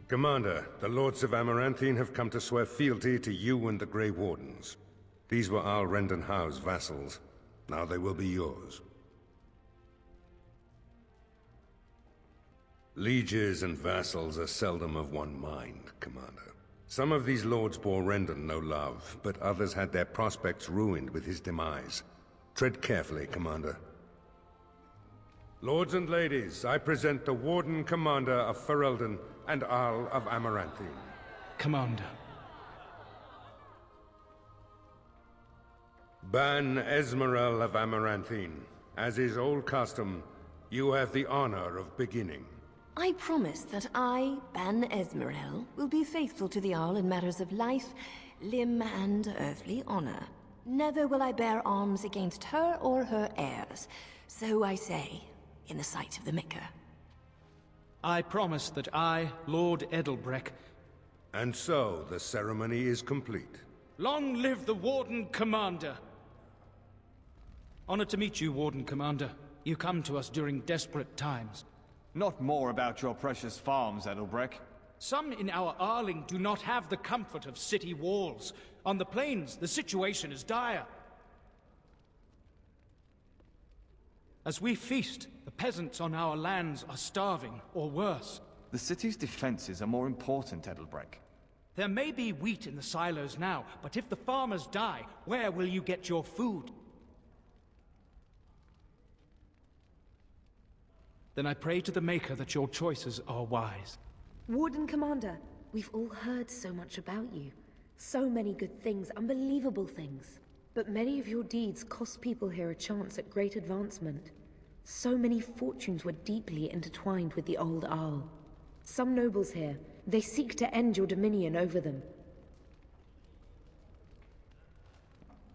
Commander, the Lords of Amaranthine have come to swear fealty to you and the Grey Wardens. These were Al Rendenhau's vassals. Now they will be yours. Lieges and vassals are seldom of one mind, Commander. Some of these lords bore Rendon no love, but others had their prospects ruined with his demise. Tread carefully, Commander. Lords and ladies, I present the Warden Commander of Ferelden and Arl of Amaranthine. Commander. Ban Esmerel of Amaranthine. As is old custom, you have the honor of beginning. I promise that I, Ban Esmerel, will be faithful to the Arl in matters of life, limb, and earthly honor. Never will I bear arms against her or her heirs. So I say, in the sight of the Maker. I promise that I, Lord Edelbreck... And so, the ceremony is complete. Long live the Warden Commander! Honored to meet you, Warden Commander. You come to us during desperate times. Not more about your precious farms, Edelbreck. Some in our Arling do not have the comfort of city walls. On the plains, the situation is dire. As we feast, the peasants on our lands are starving, or worse. The city's defenses are more important, Edelbreck. There may be wheat in the silos now, but if the farmers die, where will you get your food? Then I pray to the Maker that your choices are wise. Warden Commander, we've all heard so much about you. So many good things, unbelievable things. But many of your deeds cost people here a chance at great advancement. So many fortunes were deeply intertwined with the old Arl. Some nobles here, they seek to end your dominion over them.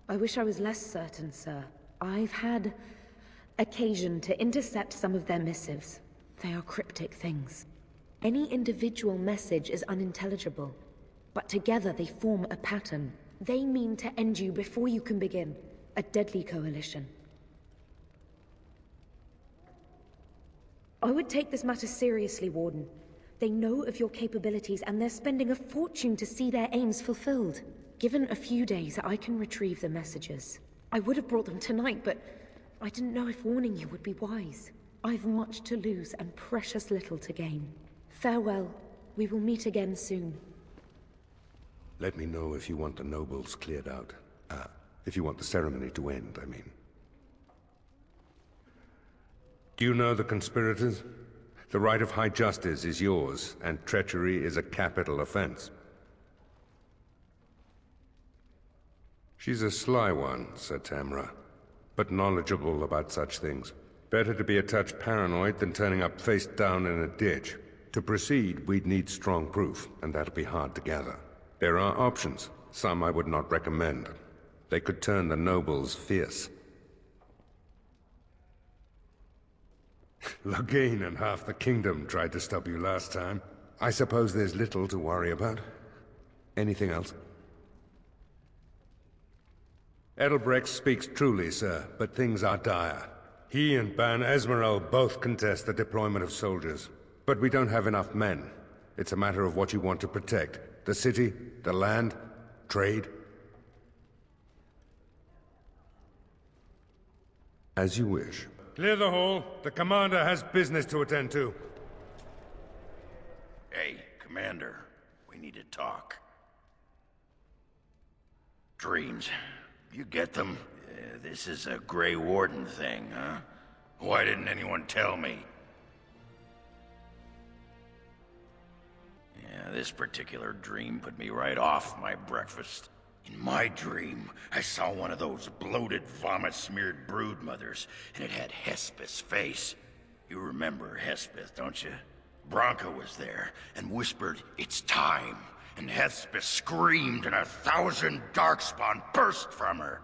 I wish I was less certain, sir. I've had occasion to intercept some of their missives. They are cryptic things. Any individual message is unintelligible, but together they form a pattern. They mean to end you before you can begin. A deadly coalition. I would take this matter seriously, Warden. They know of your capabilities and they're spending a fortune to see their aims fulfilled. Given a few days, I can retrieve the messages. I would have brought them tonight, but I didn't know if warning you would be wise. I've much to lose and precious little to gain. Farewell. We will meet again soon. Let me know if you want the nobles cleared out. If you want the ceremony to end, I mean. Do you know the conspirators? The right of high justice is yours, and treachery is a capital offense. She's a sly one, said Tamra, but knowledgeable about such things. Better to be a touch paranoid than turning up face down in a ditch. To proceed, we'd need strong proof, and that'll be hard to gather. There are options. Some I would not recommend. They could turn the nobles fierce. Loghain and half the kingdom tried to stop you last time. I suppose there's little to worry about. Anything else? Edelbrecht speaks truly, sir, but things are dire. He and Ban Esmerel both contest the deployment of soldiers. But we don't have enough men. It's a matter of what you want to protect. The city, the land, trade. As you wish. Clear the hall. The commander has business to attend to. Hey, Commander. We need to talk. Dreams. You get them? This is a Grey Warden thing, huh? Why didn't anyone tell me? Yeah, this particular dream put me right off my breakfast. In my dream, I saw one of those bloated, vomit-smeared broodmothers, and it had Hespeth's face. You remember Hespeth, don't you? Bronca was there, and whispered, "It's time!" And Hespeth screamed, and 1,000 darkspawn burst from her.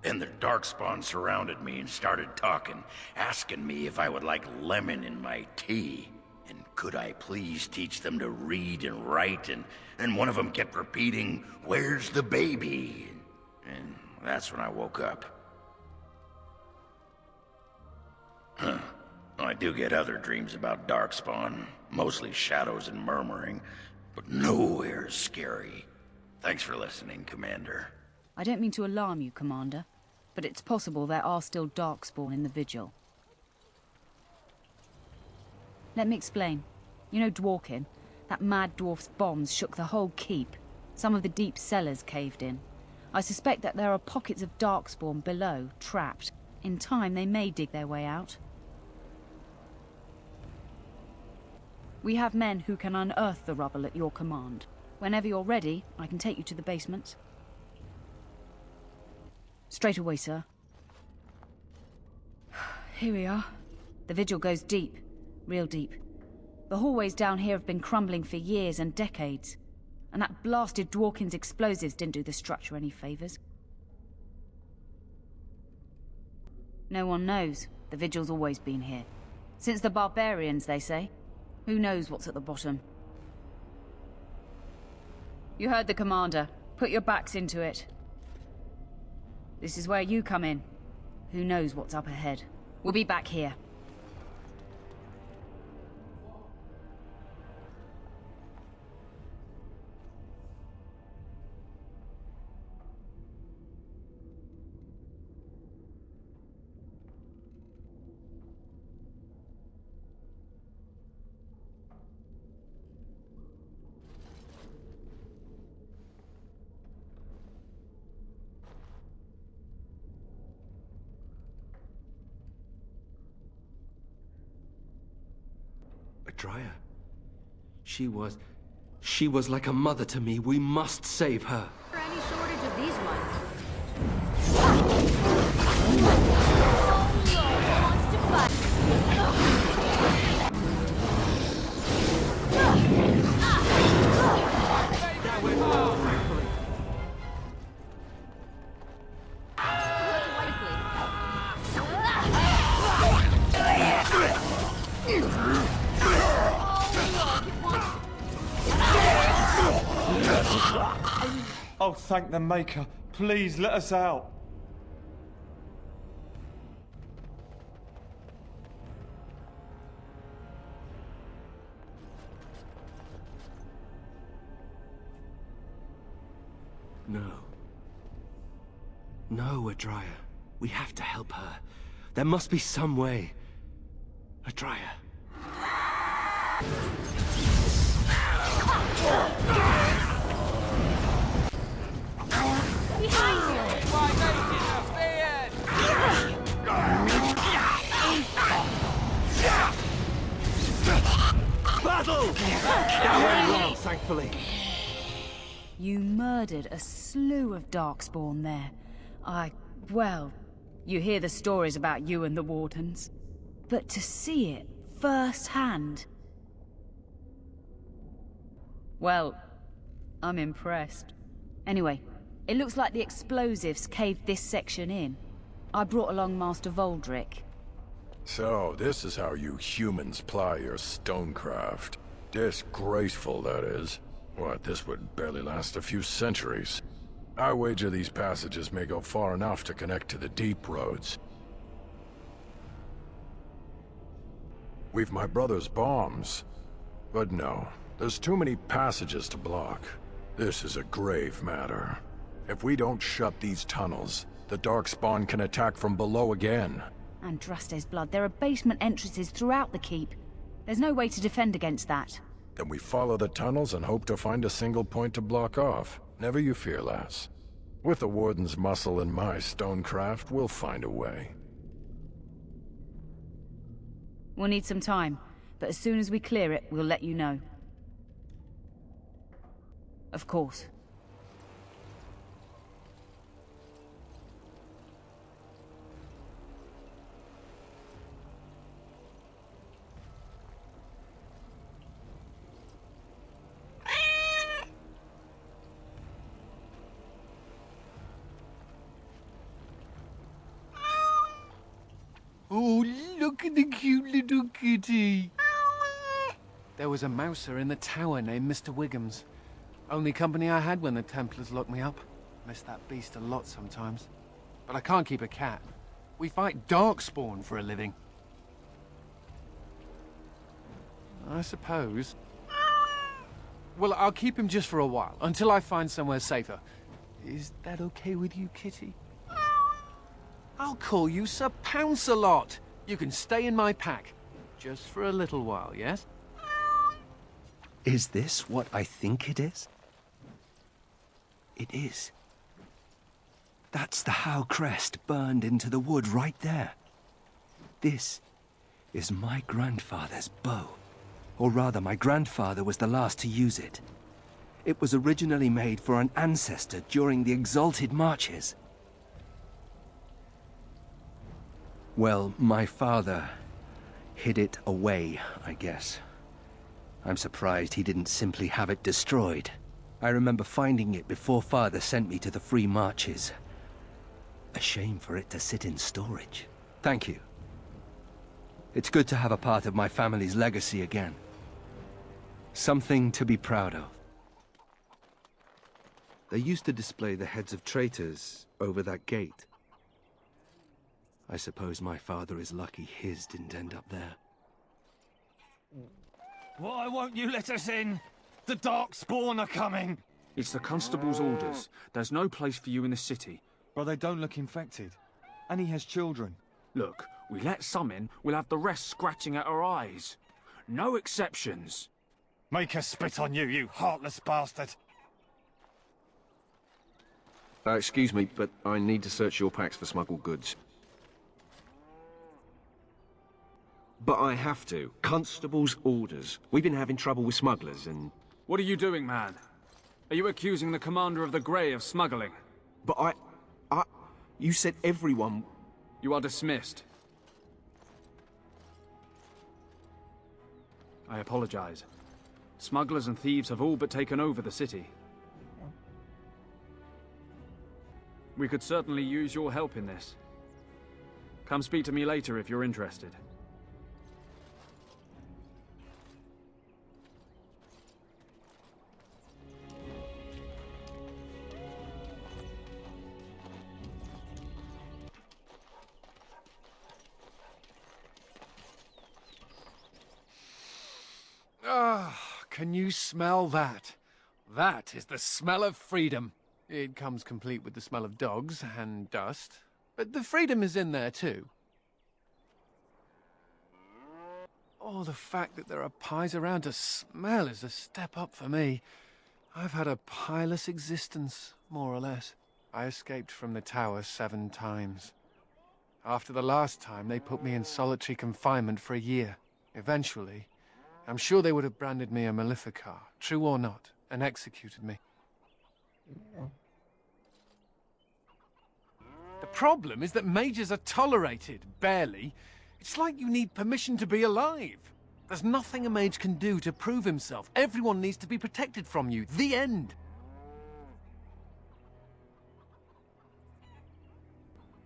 And the darkspawn surrounded me and started talking, asking me if I would like lemon in my tea. And could I please teach them to read and write, and one of them kept repeating, "Where's the baby?" And that's when I woke up. Huh. I do get other dreams about darkspawn, mostly shadows and murmuring, but nowhere as scary. Thanks for listening, Commander. I don't mean to alarm you, Commander, but it's possible there are still darkspawn in the Vigil. Let me explain. You know Dworkin? That mad dwarf's bombs shook the whole keep. Some of the deep cellars caved in. I suspect that there are pockets of darkspawn below, trapped. In time, they may dig their way out. We have men who can unearth the rubble at your command. Whenever you're ready, I can take you to the basement. Straight away, sir. Here we are. The Vigil goes deep. Real deep. The hallways down here have been crumbling for years and decades. And that blasted Dworkin's explosives didn't do the structure any favors. No one knows. The Vigil's always been here. Since the barbarians, they say. Who knows what's at the bottom? You heard the commander. Put your backs into it. This is where you come in. Who knows what's up ahead? We'll be back here. Dryer. She was like a mother to me. We must save her. Any shortage of these ones? Oh, thank the Maker. Please, let us out. No. No, Adrya. We have to help her. There must be some way. Adrya. Battle! That went well, thankfully. You murdered a slew of darkspawn there. Well, you hear the stories about you and the Wardens. But to see it firsthand... Well, I'm impressed. Anyway, it looks like the explosives caved this section in. I brought along Master Voldrick. So, this is how you humans ply your stonecraft. Disgraceful, that is. What, this would barely last a few centuries. I wager these passages may go far enough to connect to the deep roads. We've my brother's bombs. But no, there's too many passages to block. This is a grave matter. If we don't shut these tunnels, the darkspawn can attack from below again. And Draste's blood, there are basement entrances throughout the keep. There's no way to defend against that. Then we follow the tunnels and hope to find a single point to block off. Never you fear, lass. With the Warden's muscle and my stonecraft, we'll find a way. We'll need some time, but as soon as we clear it, we'll let you know. Of course. Oh, look at the cute little kitty. There was a mouser in the tower named Mr. Wiggums. Only company I had when the Templars locked me up. Miss that beast a lot sometimes. But I can't keep a cat. We fight darkspawn for a living. I suppose. Well, I'll keep him just for a while, until I find somewhere safer. Is that okay with you, Kitty? I'll call you Sir Pounce-a-lot. You can stay in my pack. Just for a little while, yes? Is this what I think it is? It is. That's the Howe crest burned into the wood right there. This is my grandfather's bow. Or rather, my grandfather was the last to use it. It was originally made for an ancestor during the Exalted Marches. Well, my father hid it away, I guess. I'm surprised he didn't simply have it destroyed. I remember finding it before Father sent me to the Free Marches. A shame for it to sit in storage. Thank you. It's good to have a part of my family's legacy again. Something to be proud of. They used to display the heads of traitors over that gate. I suppose my father is lucky his didn't end up there. Why won't you let us in? The darkspawn are coming! It's the constable's orders. There's no place for you in the city. But they don't look infected. And he has children. Look, we let some in, we'll have the rest scratching at our eyes. No exceptions. Make us spit on you, you heartless bastard! Excuse me, but I need to search your packs for smuggled goods. But I have to. Constable's orders. We've been having trouble with smugglers and... What are you doing, man? Are you accusing the commander of the Grey of smuggling? But you said everyone... You are dismissed. I apologize. Smugglers and thieves have all but taken over the city. We could certainly use your help in this. Come speak to me later if you're interested. Can you smell that? That is the smell of freedom. It comes complete with the smell of dogs and dust, but the freedom is in there too. Oh, the fact that there are pies around to smell is a step up for me. I've had a pieless existence, more or less. I escaped from the tower 7 times. After the last time, they put me in solitary confinement for a year. Eventually, I'm sure they would have branded me a Maleficar, true or not, and executed me. The problem is that mages are tolerated, barely. It's like you need permission to be alive. There's nothing a mage can do to prove himself. Everyone needs to be protected from you. The end.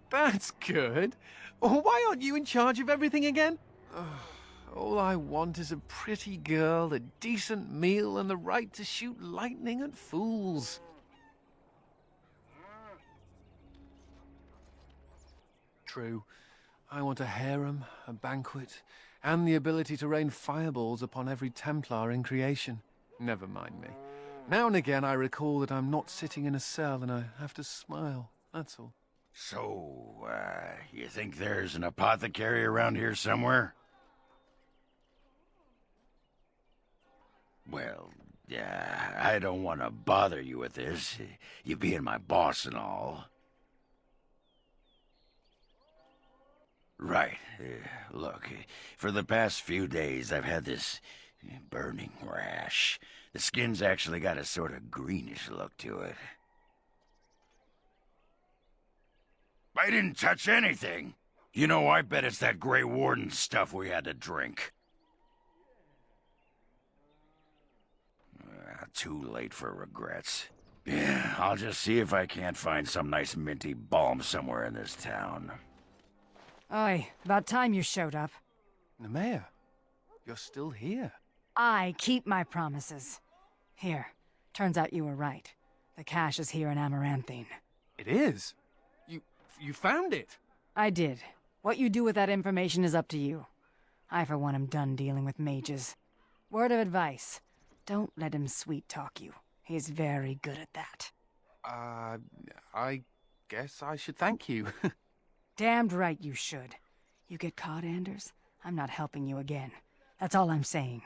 That's good. Why aren't you in charge of everything again? All I want is a pretty girl, a decent meal, and the right to shoot lightning at fools. True. I want a harem, a banquet, and the ability to rain fireballs upon every Templar in creation. Never mind me. Now and again I recall that I'm not sitting in a cell and I have to smile, that's all. So, you think there's an apothecary around here somewhere? Well, I don't want to bother you with this, you being my boss and all. Right. Look, for the past few days I've had this burning rash. The skin's actually got a sort of greenish look to it. I didn't touch anything. You know, I bet it's that Grey Warden stuff we had to drink. Too late for regrets. Yeah, I'll just see if I can't find some nice minty balm somewhere in this town. Oi, about time you showed up. Nemea, you're still here. I keep my promises. Here, turns out you were right. The cache is here in Amaranthine. It is? You found it? I did. What you do with that information is up to you. I, for one, am done dealing with mages. Word of advice. Don't let him sweet-talk you. He's very good at that. I guess I should thank you. Damned right you should. You get caught, Anders, I'm not helping you again. That's all I'm saying.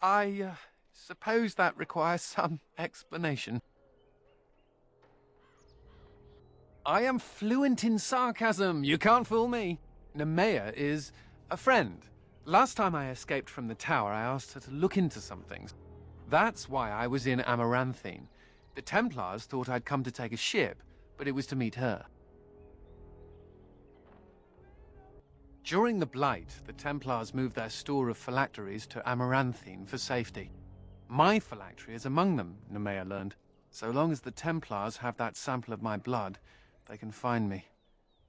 I suppose that requires some explanation. I am fluent in sarcasm. You can't fool me. Nemea is a friend. Last time I escaped from the tower, I asked her to look into some things. That's why I was in Amaranthine. The Templars thought I'd come to take a ship, but it was to meet her. During the Blight, the Templars moved their store of phylacteries to Amaranthine for safety. My phylactery is among them, Nemea learned. So long as the Templars have that sample of my blood, they can find me.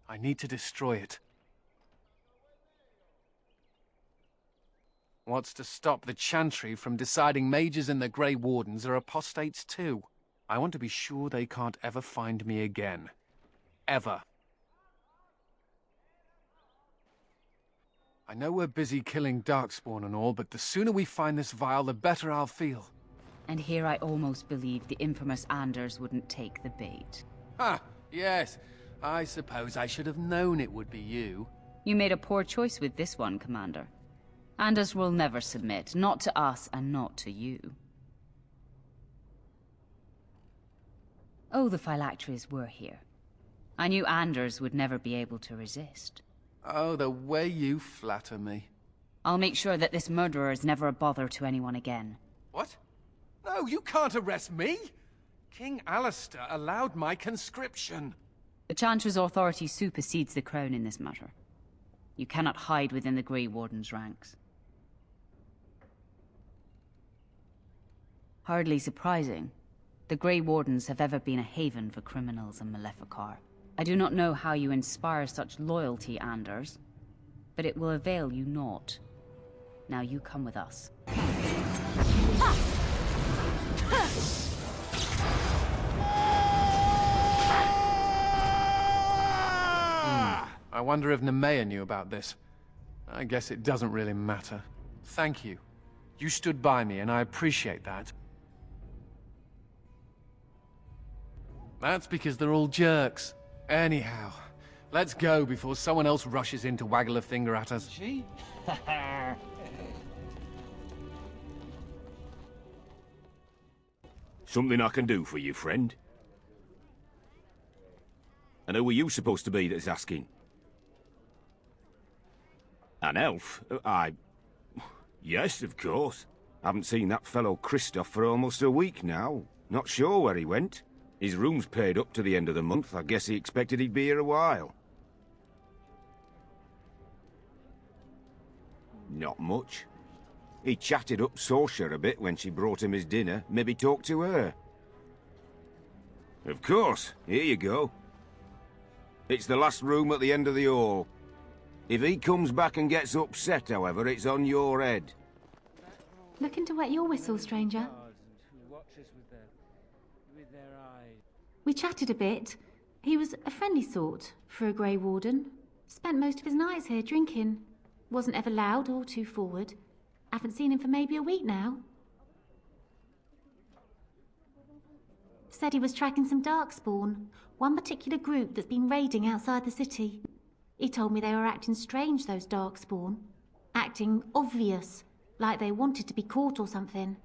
I need to destroy it. What's to stop the Chantry from deciding mages and the Grey Wardens are apostates too? I want to be sure they can't ever find me again. Ever. I know we're busy killing darkspawn and all, but the sooner we find this vial, the better I'll feel. And here I almost believed the infamous Anders wouldn't take the bait. Ha! Yes. I suppose I should have known it would be you. You made a poor choice with this one, Commander. Anders will never submit, not to us and not to you. Oh, the phylacteries were here. I knew Anders would never be able to resist. Oh, the way you flatter me. I'll make sure that this murderer is never a bother to anyone again. What? No, you can't arrest me! King Alistair allowed my conscription. The Chantry's authority supersedes the Crown in this matter. You cannot hide within the Grey Warden's ranks. Hardly surprising. The Grey Wardens have ever been a haven for criminals and Maleficar. I do not know how you inspire such loyalty, Anders, but it will avail you naught. Now you come with us. I wonder if Nemea knew about this. I guess it doesn't really matter. Thank you. You stood by me, and I appreciate that. That's because they're all jerks. Anyhow, let's go before someone else rushes in to waggle a finger at us. Something I can do for you, friend? And who are you supposed to be that's asking? An elf? Yes, of course. Haven't seen that fellow Christoph for almost a week now. Not sure where he went. His room's paid up to the end of the month. I guess he expected he'd be here a while. Not much. He chatted up Sorsha a bit when she brought him his dinner. Maybe talked to her. Of course. Here you go. It's the last room at the end of the hall. If he comes back and gets upset, however, it's on your head. Looking to wet your whistle, stranger. We chatted a bit. He was a friendly sort for a Grey Warden. Spent most of his nights here drinking. Wasn't ever loud or too forward. Haven't seen him for maybe a week now. Said he was tracking some darkspawn, one particular group that's been raiding outside the city. He told me they were acting strange, those darkspawn. Acting obvious, like they wanted to be caught or something.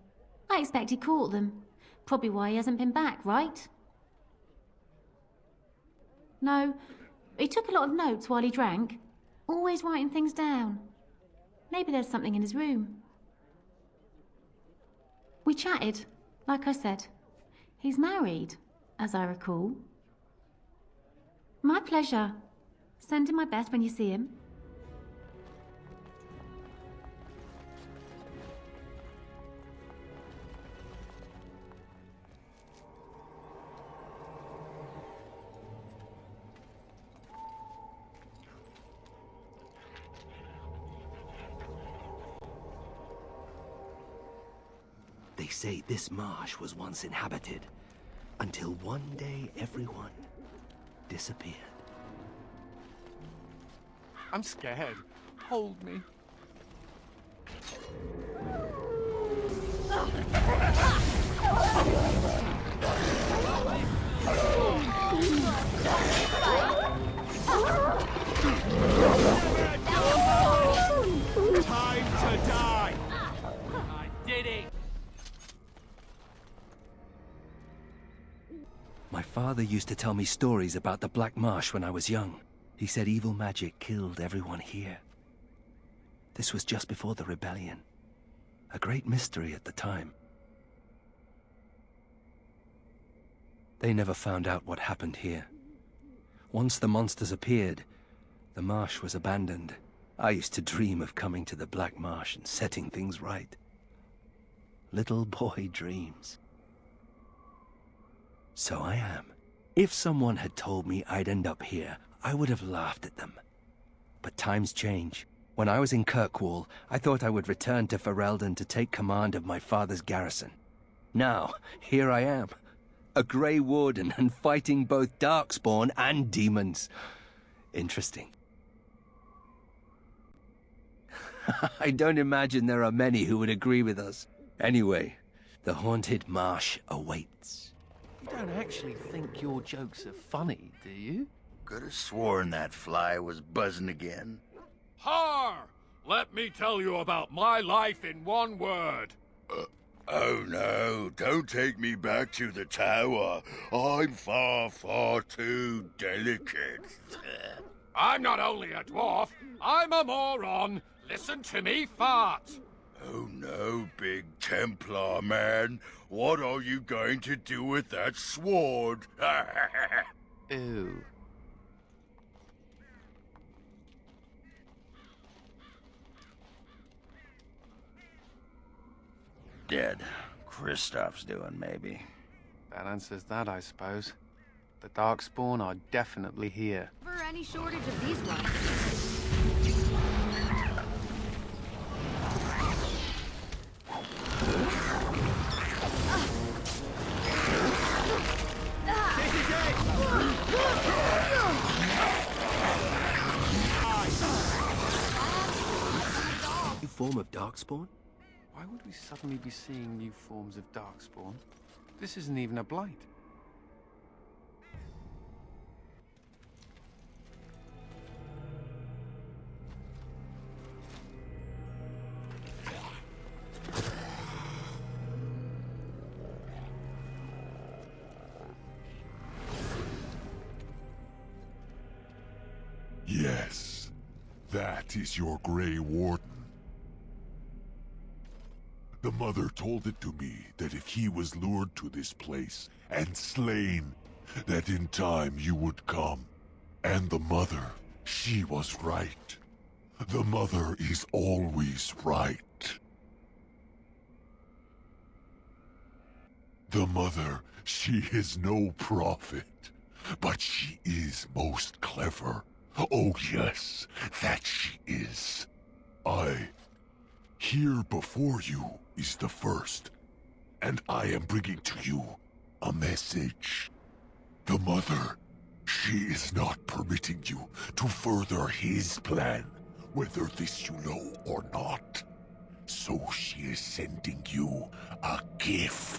I expect he caught them. Probably why he hasn't been back, right? No, he took a lot of notes while he drank. Always writing things down. Maybe there's something in his room. We chatted, like I said. He's married, as I recall. My pleasure. Send him my best when you see him. They say this marsh was once inhabited, until one day everyone disappeared. I'm scared. Hold me. Time to die! I did it! My father used to tell me stories about the Blackmarsh when I was young. He said evil magic killed everyone here. This was just before the rebellion. A great mystery at the time. They never found out what happened here. Once the monsters appeared, the marsh was abandoned. I used to dream of coming to the Blackmarsh and setting things right. Little boy dreams. So I am. If someone had told me I'd end up here, I would have laughed at them. But times change. When I was in Kirkwall, I thought I would return to Ferelden to take command of my father's garrison. Now, here I am. A Grey Warden and fighting both darkspawn and demons. Interesting. I don't imagine there are many who would agree with us. Anyway, the haunted marsh awaits. You don't actually think your jokes are funny, do you? Could have sworn that fly was buzzing again. Har! Let me tell you about my life in one word. Oh no, don't take me back to the tower. I'm far, far too delicate. I'm not only a dwarf, I'm a moron. Listen to me fart. Oh no, big Templar man. What are you going to do with that sword? Ew. Dead. Kristoff's doing, maybe. That answers that, I suppose. The darkspawn are definitely here. Never any shortage of these ones. New form of darkspawn? Why would we suddenly be seeing new forms of darkspawn? This isn't even a blight. Yes, that is your Grey Warden. The mother told it to me that if he was lured to this place and slain, that in time you would come. And the mother, she was right. The mother is always right. The mother, she is no prophet, but she is most clever. Oh yes, that she is. Here before you is the first, and I am bringing to you a message. The mother, she is not permitting you to further his plan, whether this you know or not. So she is sending you a gift.